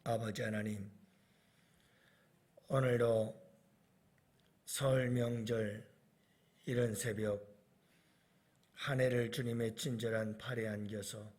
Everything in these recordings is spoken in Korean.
아버지 하나님, 오늘도 설 명절 이른 새벽 한 해를 주님의 친절한 팔에 안겨서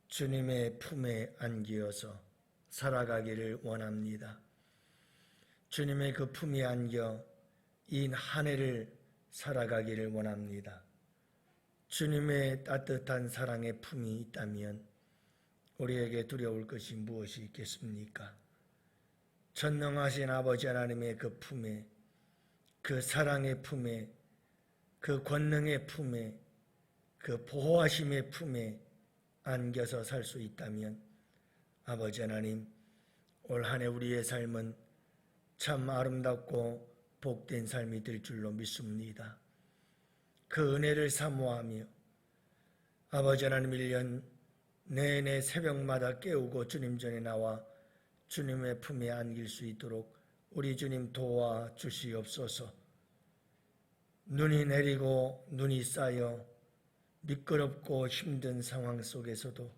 주님의 품에 안기어서 살아가기를 원합니다. 주님의 그 품에 안겨 이 한 해를 살아가기를 원합니다. 주님의 따뜻한 사랑의 품이 있다면 우리에게 두려울 것이 무엇이 있겠습니까? 전능하신 아버지 하나님의 그 품에, 그 사랑의 품에, 그 권능의 품에, 그 보호하심의 품에 안겨서 살 수 있다면 아버지 하나님, 올 한 해 우리의 삶은 참 아름답고 복된 삶이 될 줄로 믿습니다. 그 은혜를 사모하며 아버지 하나님 1년 내내 새벽마다 깨우고 주님 전에 나와 주님의 품에 안길 수 있도록 우리 주님 도와주시옵소서. 눈이 내리고 눈이 쌓여 미끄럽고 힘든 상황 속에서도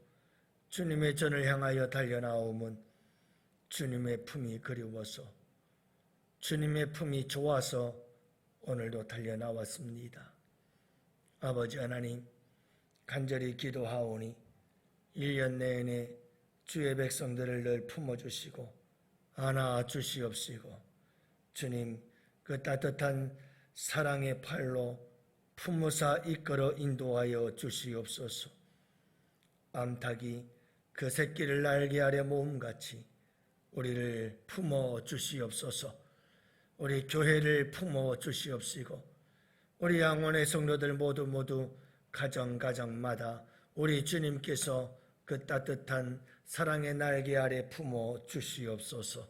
주님의 전을 향하여 달려나오면 주님의 품이 그리워서 주님의 품이 좋아서 오늘도 달려나왔습니다. 아버지 하나님, 간절히 기도하오니 1년 내내 주의 백성들을 늘 품어주시고 안아주시옵시고 주님 그 따뜻한 사랑의 팔로 품으사 이끌어 인도하여 주시옵소서. 암탉이 그 새끼를 날개 아래 모음같이 우리를 품어 주시옵소서. 우리 교회를 품어 주시옵시고 우리 양원의 성도들 모두 가정마다 우리 주님께서 그 따뜻한 사랑의 날개 아래 품어 주시옵소서.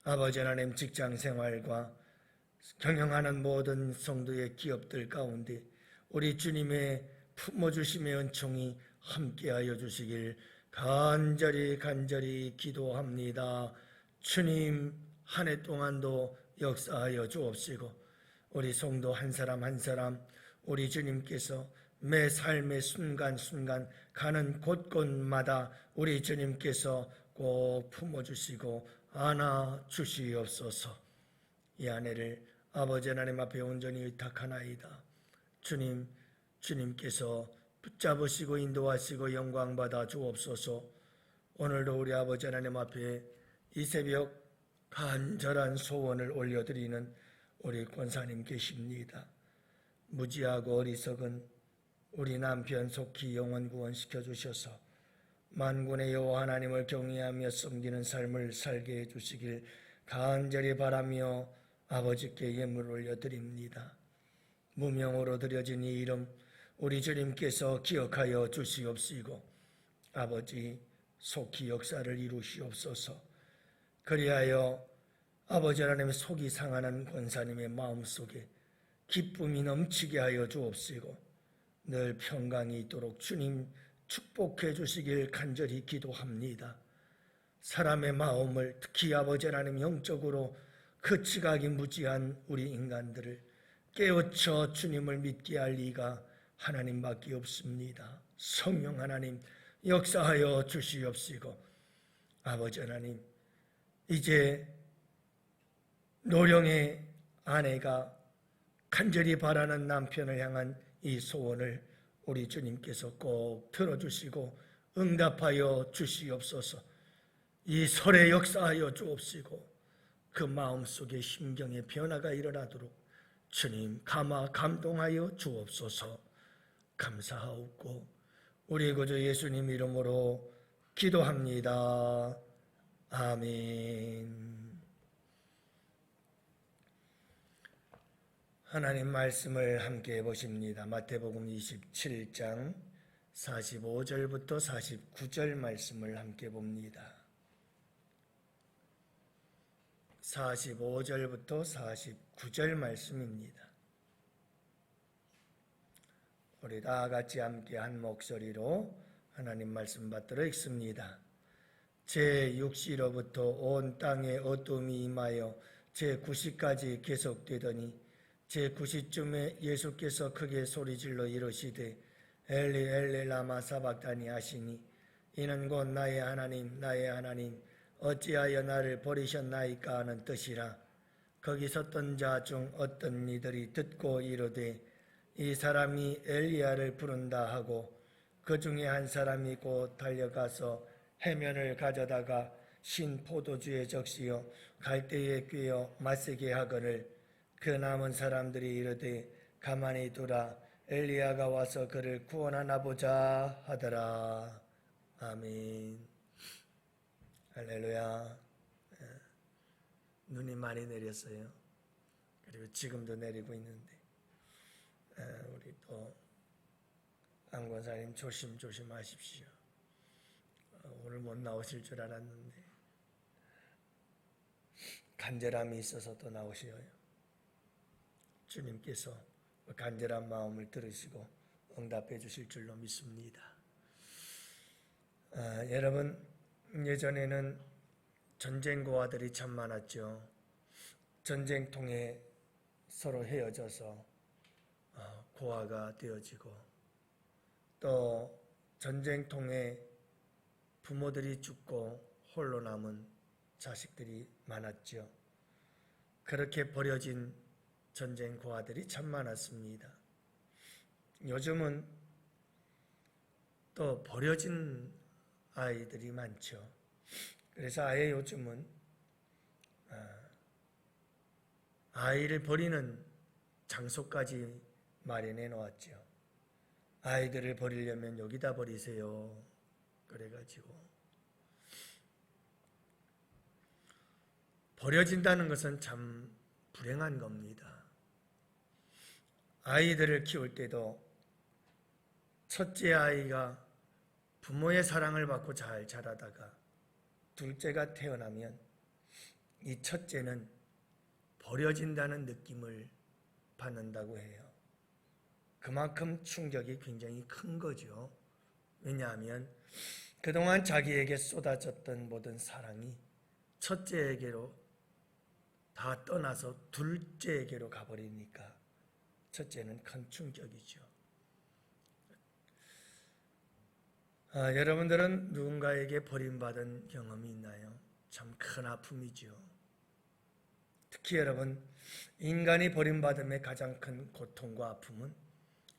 아버지 하나님, 직장생활과 경영하는 모든 성도의 기업들 가운데 우리 주님의 품어주심의 은총이 함께하여 주시길 간절히 기도합니다. 주님, 한 해 동안도 역사하여 주옵시고 우리 성도 한 사람 한 사람 우리 주님께서 매 삶의 순간순간 가는 곳곳마다 우리 주님께서 꼭 품어주시고 안아주시옵소서. 이 한 해를 아버지 하나님 앞에 온전히 의탁하나이다. 주님께서 붙잡으시고 인도하시고 영광받아 주옵소서. 오늘도 우리 아버지 하나님 앞에 이 새벽 간절한 소원을 올려드리는 우리 권사님 계십니다. 무지하고 어리석은 우리 남편 속히 영원 구원시켜 주셔서 만군의 여호와 하나님을 경외하며 섬기는 삶을 살게 해주시길 간절히 바라며 아버지께 예물을 올려드립니다. 무명으로 드려진 이 이름 우리 주님께서 기억하여 주시옵시고 아버지 속히 역사를 이루시옵소서. 그리하여 아버지 하나님의 속이 상하는 권사님의 마음속에 기쁨이 넘치게 하여 주옵시고 늘 평강이 있도록 주님 축복해 주시길 간절히 기도합니다. 사람의 마음을 특히 아버지 하나님 영적으로 그 지각이 무지한 우리 인간들을 깨우쳐 주님을 믿게 할 리가 하나님밖에 없습니다. 성령 하나님 역사하여 주시옵시고 아버지 하나님, 이제 노령의 아내가 간절히 바라는 남편을 향한 이 소원을 우리 주님께서 꼭 들어주시고 응답하여 주시옵소서. 이 설에 역사하여 주옵시고 그 마음속에 심경의 변화가 일어나도록 주님 감동하여 주옵소서. 감사하옵고 우리 구주 예수님 이름으로 기도합니다. 아멘. 하나님 말씀을 함께 해보십니다. 마태복음 27장 45절부터 49절 말씀을 함께 봅니다. 45절부터 49절 말씀입니다. 우리 다 같이 함께 한 목소리로 하나님 말씀 받들어 읽습니다. 제6시로부터 온 땅에 어둠이 임하여 제9시까지 계속되더니 제9시쯤에 예수께서 크게 소리질러 이르시되 엘리 엘리 라마 사박다니 하시니 이는 곧 나의 하나님 나의 하나님 어찌하여 나를 버리셨나이까 하는 뜻이라. 거기 섰던 자 중 어떤 이들이 듣고 이르되 이 사람이 엘리야를 부른다 하고 그 중에 한 사람이 곧 달려가서 해면을 가져다가 신 포도주에 적시어 갈대에 꿰어 마시게 하거늘 그 남은 사람들이 이르되 가만히 두라 엘리야가 와서 그를 구원하나 보자 하더라. 아멘. 할렐루야. 눈이 많이 내렸어요. 그리고 지금도 내리고 있는데 우리 또 안권사님 조심하십시오. 오늘 못 나오실 줄 알았는데 간절함이 있어서 또 나오셔요. 주님께서 간절한 마음을 들으시고 응답해 주실 줄로 믿습니다. 여러분, 예전에는 전쟁고아들이 참 많았죠. 전쟁통에 서로 헤어져서 고아가 되어지고 또 전쟁통에 부모들이 죽고 홀로 남은 자식들이 많았죠. 그렇게 버려진 전쟁 고아들이 참 많았습니다. 요즘은 또 버려진 아이들이 많죠. 그래서 아예 요즘은 아이를 버리는 장소까지 마련해 놓았죠. 아이들을 버리려면 여기다 버리세요. 그래가지고 버려진다는 것은 참 불행한 겁니다. 아이들을 키울 때도 첫째 아이가 부모의 사랑을 받고 잘 자라다가 둘째가 태어나면 이 첫째는 버려진다는 느낌을 받는다고 해요. 그만큼 충격이 굉장히 큰 거죠. 왜냐하면 그동안 자기에게 쏟아졌던 모든 사랑이 첫째에게로 다 떠나서 둘째에게로 가버리니까 첫째는 큰 충격이죠. 여러분들은 누군가에게 버림받은 경험이 있나요? 참 큰 아픔이죠. 특히 여러분, 인간이 버림받음의 가장 큰 고통과 아픔은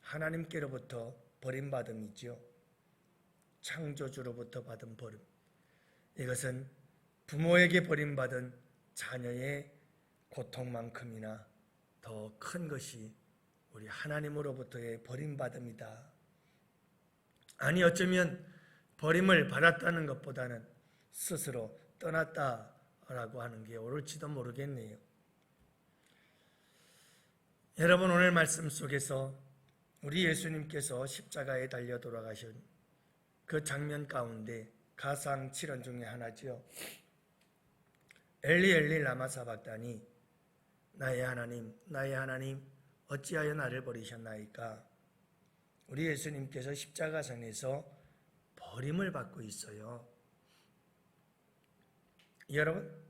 하나님께로부터 버림받음이죠. 창조주로부터 받은 버림. 이것은 부모에게 버림받은 자녀의 고통만큼이나 더 큰 것이 우리 하나님으로부터의 버림받음이다. 아니 어쩌면 버림을 받았다는 것보다는 스스로 떠났다라고 하는 게 옳을지도 모르겠네요. 여러분, 오늘 말씀 속에서 우리 예수님께서 십자가에 달려 돌아가신 그 장면 가운데 가상 7원 중에 하나죠. 엘리 엘리 라마 사박다니 나의 하나님 어찌하여 나를 버리셨나이까. 우리 예수님께서 십자가상에서 버림을 받고 있어요. 여러분,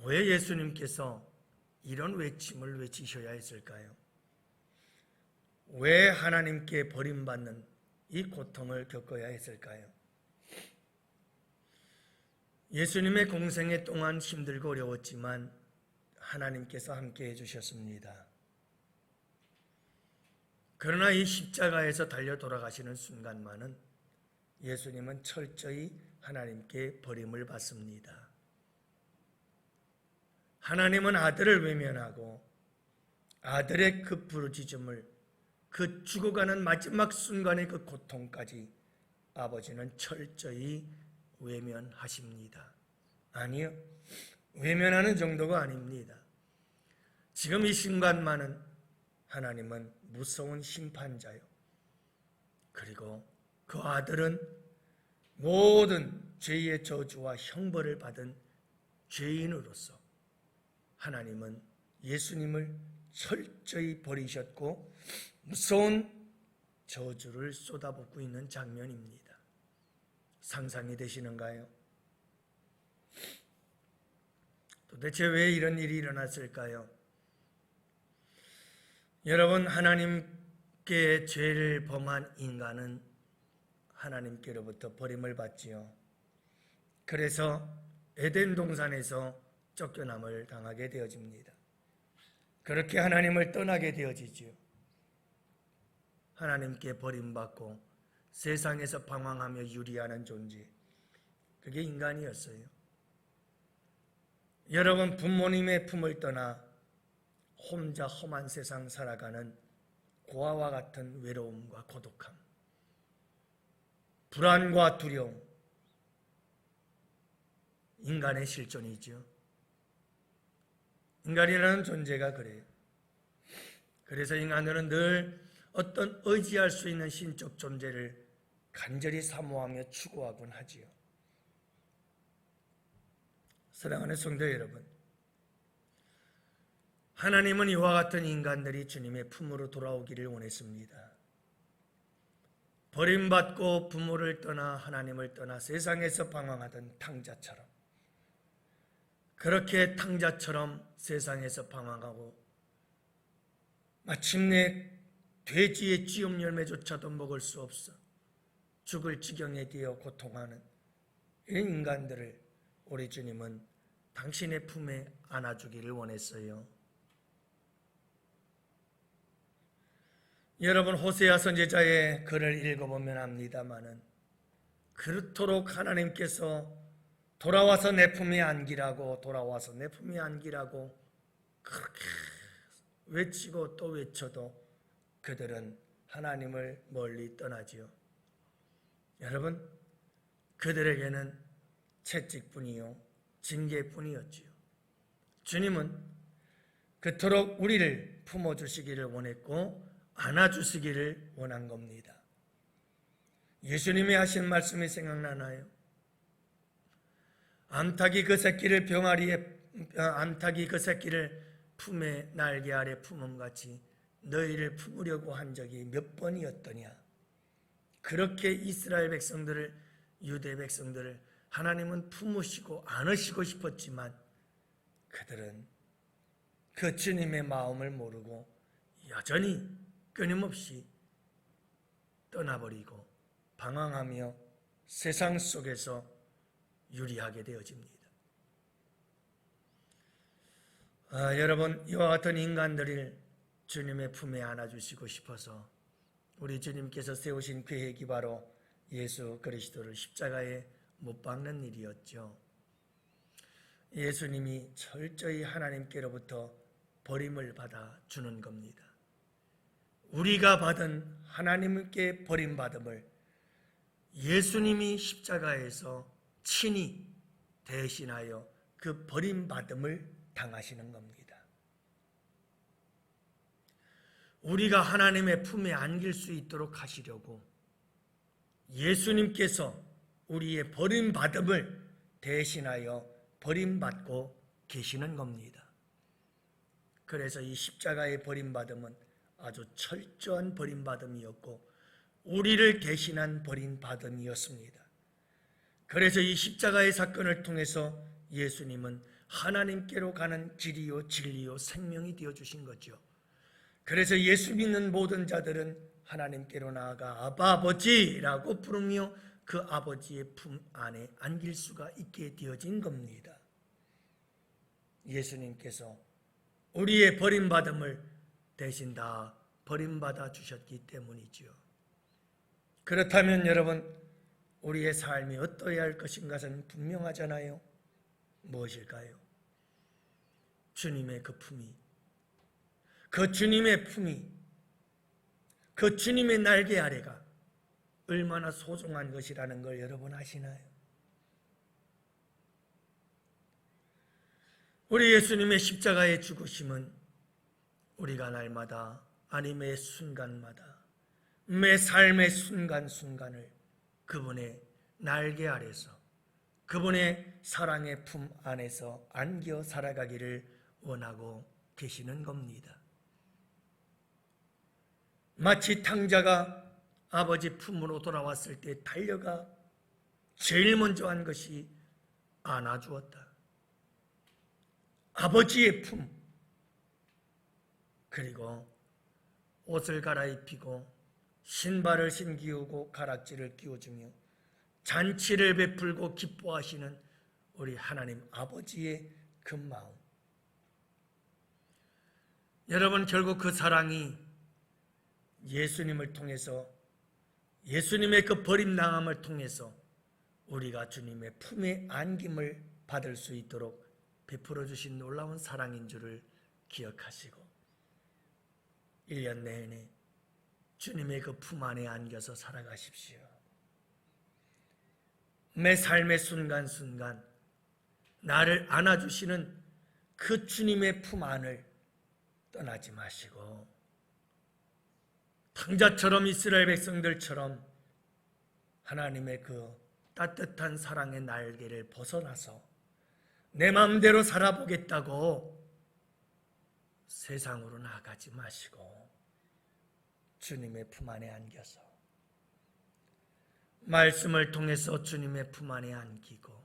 왜 예수님께서 이런 외침을 외치셔야 했을까요? 왜 하나님께 버림받는 이 고통을 겪어야 했을까요? 예수님의 공생애 동안 힘들고 어려웠지만 하나님께서 함께 해주셨습니다. 그러나 이 십자가에서 달려 돌아가시는 순간만은 예수님은 철저히 하나님께 버림을 받습니다. 하나님은 아들을 외면하고 아들의 그 부르짖음을, 그 죽어가는 마지막 순간의 그 고통까지 아버지는 철저히 외면하십니다. 아니요, 외면하는 정도가 아닙니다. 지금 이 순간만은 하나님은 무서운 심판자요. 그리고 그 아들은 모든 죄의 저주와 형벌을 받은 죄인으로서 하나님은 예수님을 철저히 버리셨고 무서운 저주를 쏟아붓고 있는 장면입니다. 상상이 되시는가요? 도대체 왜 이런 일이 일어났을까요? 여러분, 하나님께 죄를 범한 인간은 하나님께로부터 버림을 받지요. 그래서 에덴 동산에서 쫓겨남을 당하게 되어집니다. 그렇게 하나님을 떠나게 되어지지요. 하나님께 버림받고 세상에서 방황하며 유리하는 존재, 그게 인간이었어요. 여러분, 부모님의 품을 떠나 혼자 험한 세상 살아가는 고아와 같은 외로움과 고독함, 불안과 두려움, 인간의 실존이죠. 인간이라는 존재가 그래요. 그래서 인간들은 늘 어떤 의지할 수 있는 신적 존재를 간절히 사모하며 추구하곤 하지요. 사랑하는 성도 여러분, 하나님은 이와 같은 인간들이 주님의 품으로 돌아오기를 원했습니다. 버림받고 부모를 떠나 하나님을 떠나 세상에서 방황하던 탕자처럼, 그렇게 탕자처럼 세상에서 방황하고 마침내 돼지의 찌움 열매조차도 먹을 수 없어 죽을 지경에 되어 고통하는 이 인간들을 우리 주님은 당신의 품에 안아주기를 원했어요. 여러분, 호세아 선지자의 글을 읽어보면 압니다마는 그렇도록 하나님께서 돌아와서 내 품에 안기라고, 돌아와서 내 품에 안기라고 그렇게 외치고 또 외쳐도 그들은 하나님을 멀리 떠나지요. 여러분, 그들에게는 채찍뿐이요 징계뿐이었지요. 주님은 그토록 우리를 품어주시기를 원했고 안아주시기를 원한 겁니다. 예수님이 하신 말씀이 생각나나요? 암탉이 그 새끼를 품에 날개 아래 품음같이 너희를 품으려고 한 적이 몇 번이었더냐. 그렇게 이스라엘 백성들을, 유대 백성들을 하나님은 품으시고 안으시고 싶었지만 그들은 그 주님의 마음을 모르고 여전히 끊임없이 떠나버리고 방황하며 세상 속에서 유리하게 되어집니다. 여러분, 이와 같은 인간들을 주님의 품에 안아주시고 싶어서 우리 주님께서 세우신 계획이 바로 예수 그리스도를 십자가에 못 박는 일이었죠. 예수님이 철저히 하나님께로부터 버림을 받아 주는 겁니다. 우리가 받은 하나님께 버림받음을 예수님이 십자가에서 친히 대신하여 그 버림받음을 당하시는 겁니다. 우리가 하나님의 품에 안길 수 있도록 하시려고 예수님께서 우리의 버림받음을 대신하여 버림받고 계시는 겁니다. 그래서 이 십자가의 버림받음은 아주 철저한 버림받음이었고 우리를 대신한 버림받음이었습니다. 그래서 이 십자가의 사건을 통해서 예수님은 하나님께로 가는 길이요 진리요 생명이 되어주신 거죠. 그래서 예수 믿는 모든 자들은 하나님께로 나아가 아바 아버지라고 부르며 그 아버지의 품 안에 안길 수가 있게 되어진 겁니다. 예수님께서 우리의 버림받음을 대신 다 버림받아 주셨기 때문이지요. 그렇다면 여러분, 우리의 삶이 어떠해야 할 것인가는 분명하잖아요. 무엇일까요? 주님의 그 품이, 그 주님의 품이, 그 주님의 날개 아래가 얼마나 소중한 것이라는 걸 여러분 아시나요? 우리 예수님의 십자가의 죽으심은 우리가 날마다, 아니 매 순간마다, 매 삶의 순간순간을 그분의 날개 아래서, 그분의 사랑의 품 안에서 안겨 살아가기를 원하고 계시는 겁니다. 마치 탕자가 아버지 품으로 돌아왔을 때 달려가 제일 먼저 한 것이 안아주었다. 아버지의 품, 그리고 옷을 갈아입히고 신발을 신기우고 가락지를 끼워주며 잔치를 베풀고 기뻐하시는 우리 하나님 아버지의 그 마음. 여러분, 결국 그 사랑이 예수님을 통해서, 예수님의 그 버림당함을 통해서 우리가 주님의 품에 안김을 받을 수 있도록 베풀어 주신 놀라운 사랑인 줄을 기억하시고 1년 내내 주님의 그 품 안에 안겨서 살아가십시오. 매 삶의 순간순간 나를 안아주시는 그 주님의 품 안을 떠나지 마시고 탕자처럼 이스라엘 백성들처럼 하나님의 그 따뜻한 사랑의 날개를 벗어나서 내 마음대로 살아보겠다고 세상으로 나가지 마시고 주님의 품 안에 안겨서 말씀을 통해서 주님의 품 안에 안기고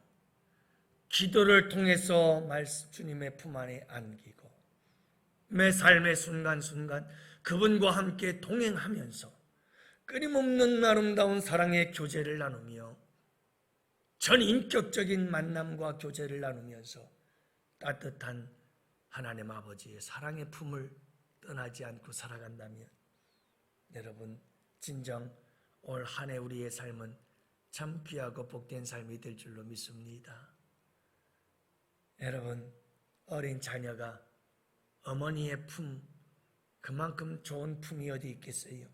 기도를 통해서 주님의 품 안에 안기고 매 삶의 순간순간 그분과 함께 동행하면서 끊임없는 아름다운 사랑의 교제를 나누며 전인격적인 만남과 교제를 나누면서 따뜻한 하나님 아버지의 사랑의 품을 떠나지 않고 살아간다면 여러분, 진정 올 한 해 우리의 삶은 참 귀하고 복된 삶이 될 줄로 믿습니다. 여러분, 어린 자녀가 어머니의 품, 그만큼 좋은 품이 어디 있겠어요?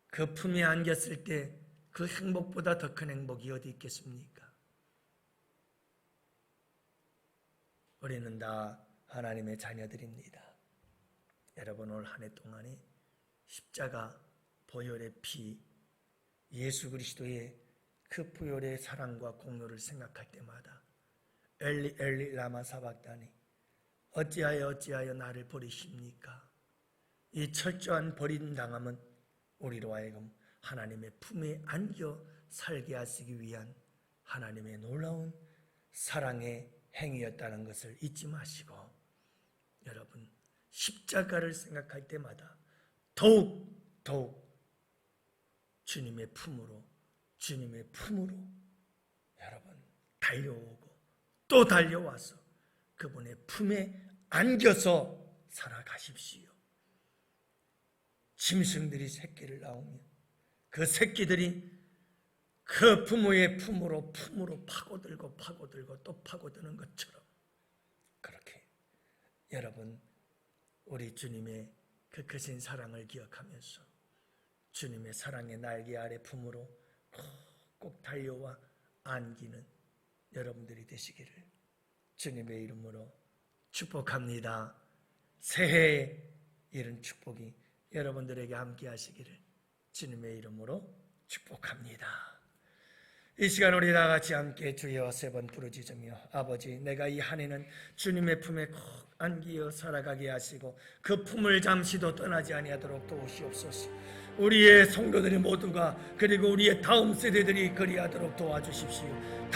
그 품에 안겼을 때 그 행복보다 더 큰 행복이 어디 있겠습니까? 우리는 다 하나님의 자녀들입니다. 여러분, 올 한 해 동안에 십자가 보혈의 피, 예수 그리스도의 그 보혈의 사랑과 공로를 생각할 때마다 엘리 엘리 라마 사박다니 어찌하여 나를 버리십니까? 이 철저한 버림당함은 우리로 하여금 하나님의 품에 안겨 살게 하시기 위한 하나님의 놀라운 사랑의 행위였다는 것을 잊지 마시고 여러분, 십자가를 생각할 때마다 더욱 주님의 품으로 여러분 달려오고 또 달려와서 그분의 품에 안겨서 살아가십시오. 짐승들이 새끼를 낳으면 그 새끼들이 그 부모의 품으로 파고들고 또 파고드는 것처럼 그렇게 여러분, 우리 주님의 그 크신 사랑을 기억하면서 주님의 사랑의 날개 아래 품으로 꼭 달려와 안기는 여러분들이 되시기를 주님의 이름으로 축복합니다. 새해에 이런 축복이 여러분들에게 함께 하시기를 주님의 이름으로 축복합니다. 이 시간 우리 다 같이 함께 주여 세 번 부르짖으며 아버지, 내가 이 한 해는 주님의 품에 꼭 안기어 살아가게 하시고 그 품을 잠시도 떠나지 아니하도록 도우시옵소서. 우리의 성도들이 모두가 그리고 우리의 다음 세대들이 그리하도록 도와주십시오.